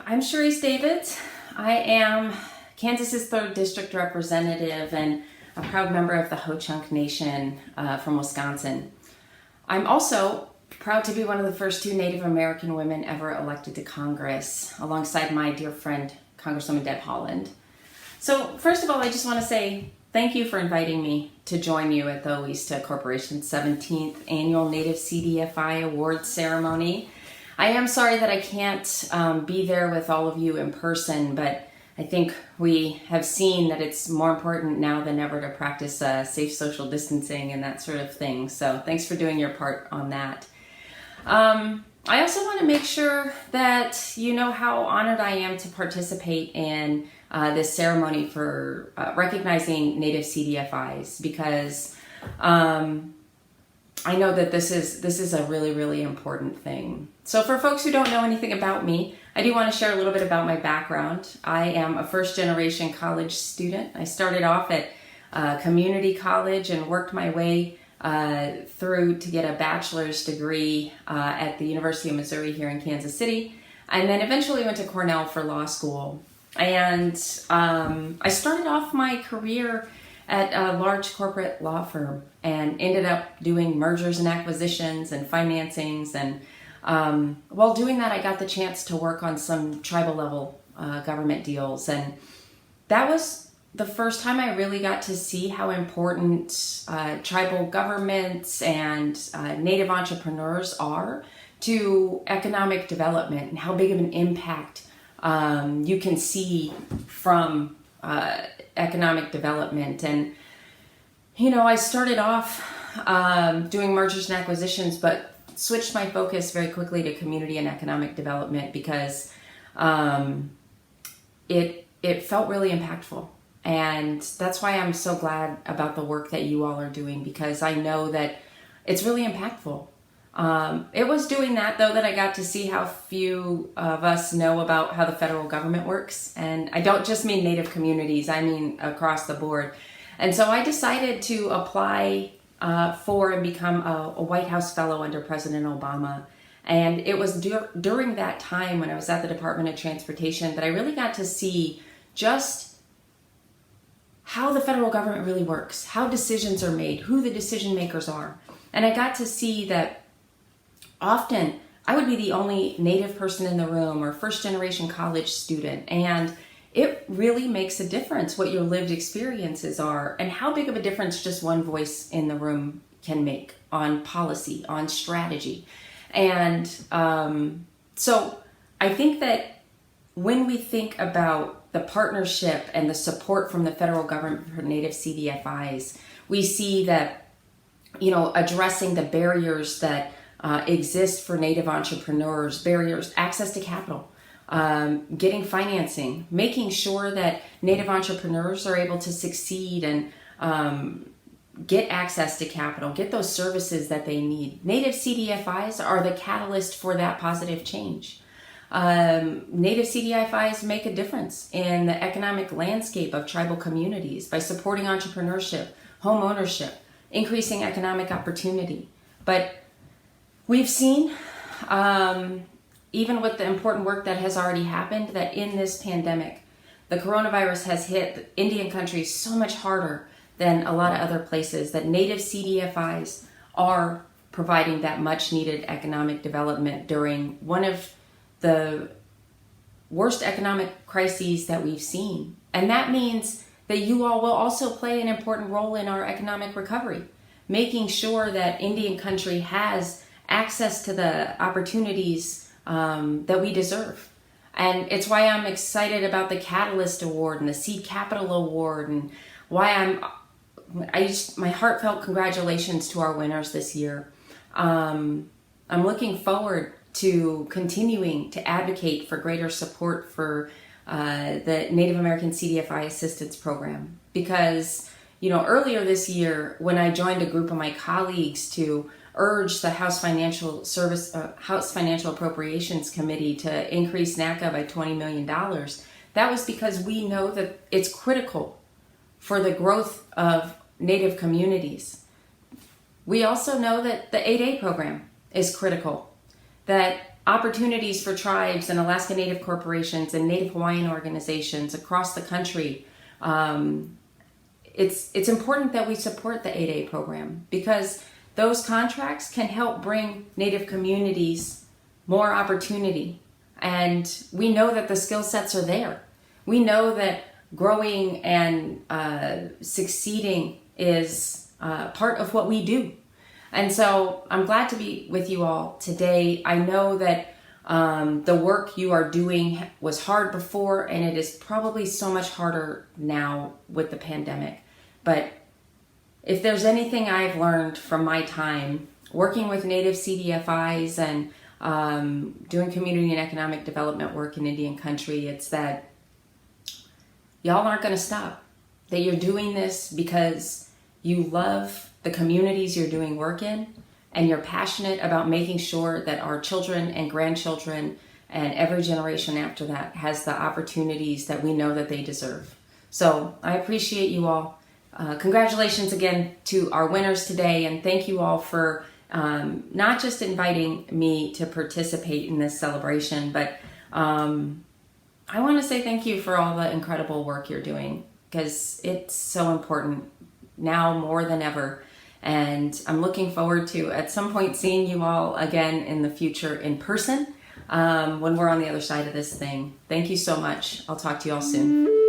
I'm Sharice Davids. I am Kansas's 3rd District Representative and a proud member of the Ho-Chunk Nation from Wisconsin. I'm also proud to be one of the first 2 Native American women ever elected to Congress, alongside my dear friend, Congresswoman Deb Haaland. So first of all, I just want to say thank you for inviting me to join you at the Oista Corporation's 17th Annual Native CDFI Awards Ceremony. I am sorry that I can't be there with all of you in person, but I think we have seen that it's more important now than ever to practice safe social distancing and that sort of thing. So thanks for doing your part on that. I also want to make sure that you know how honored I am to participate in this ceremony for recognizing Native CDFIs, because I know that this is a really, really important thing. So for folks who don't know anything about me, I do want to share a little bit about my background. I am a first-generation college student. I started off at community college and worked my way through to get a bachelor's degree at the University of Missouri here in Kansas City, and then eventually went to Cornell for law school. And I started off my career at a large corporate law firm and ended up doing mergers and acquisitions and financings. And while doing that, I got the chance to work on some tribal level government deals. And that was the first time I really got to see how important tribal governments and Native entrepreneurs are to economic development, and how big of an impact you can see from economic development. And I started off doing mergers and acquisitions, but switched my focus very quickly to community and economic development because it felt really impactful. And that's why I'm so glad about the work that you all are doing, because I know that it's really impactful. It was doing that, though, that I got to see how few of us know about how the federal government works. And I don't just mean Native communities, I mean across the board. And so I decided to apply for and become a White House fellow under President Obama. And it was during that time when I was at the Department of Transportation that I really got to see just how the federal government really works, how decisions are made, who the decision makers are. And I got to see that often I would be the only Native person in the room or first generation college student. And it really makes a difference what your lived experiences are and how big of a difference just one voice in the room can make on policy, on strategy. And so I think that when we think about the partnership and the support from the federal government for Native CDFIs, we see that, addressing the barriers that exist for Native entrepreneurs, barriers, access to capital, getting financing, making sure that Native entrepreneurs are able to succeed and get access to capital, get those services that they need. Native CDFIs are the catalyst for that positive change. Native CDFIs make a difference in the economic landscape of tribal communities by supporting entrepreneurship, home ownership, increasing economic opportunity. But we've seen, even with the important work that has already happened, that in this pandemic, the coronavirus has hit Indian country so much harder than a lot of other places, that Native CDFIs are providing that much needed economic development during one of the worst economic crises that we've seen. And that means that you all will also play an important role in our economic recovery, making sure that Indian country has access to the opportunities that we deserve. And it's why I'm excited about the Catalyst Award and the Seed Capital Award, and why my heartfelt congratulations to our winners this year. I'm looking forward to continuing to advocate for greater support for the Native American CDFI Assistance Program. Because, earlier this year, when I joined a group of my colleagues to urge the House Financial Appropriations Committee to increase NACA by $20 million, that was because we know that it's critical for the growth of Native communities. We also know that the 8A program is critical, that opportunities for tribes and Alaska Native corporations and Native Hawaiian organizations across the country. It's important that we support the 8A program because those contracts can help bring Native communities more opportunity. And we know that the skill sets are there. We know that growing and succeeding is part of what we do. And so I'm glad to be with you all today. I know that the work you are doing was hard before, and it is probably so much harder now with the pandemic. But if there's anything I've learned from my time working with Native CDFIs and doing community and economic development work in Indian country, it's that y'all aren't going to stop. That you're doing this because you love the communities you're doing work in, and you're passionate about making sure that our children and grandchildren and every generation after that has the opportunities that we know that they deserve. So I appreciate you all. Congratulations again to our winners today, and thank you all for not just inviting me to participate in this celebration, but I want to say thank you for all the incredible work you're doing, because it's so important now more than ever. And I'm looking forward to at some point seeing you all again in the future in person when we're on the other side of this thing. Thank you so much. I'll talk to you all soon.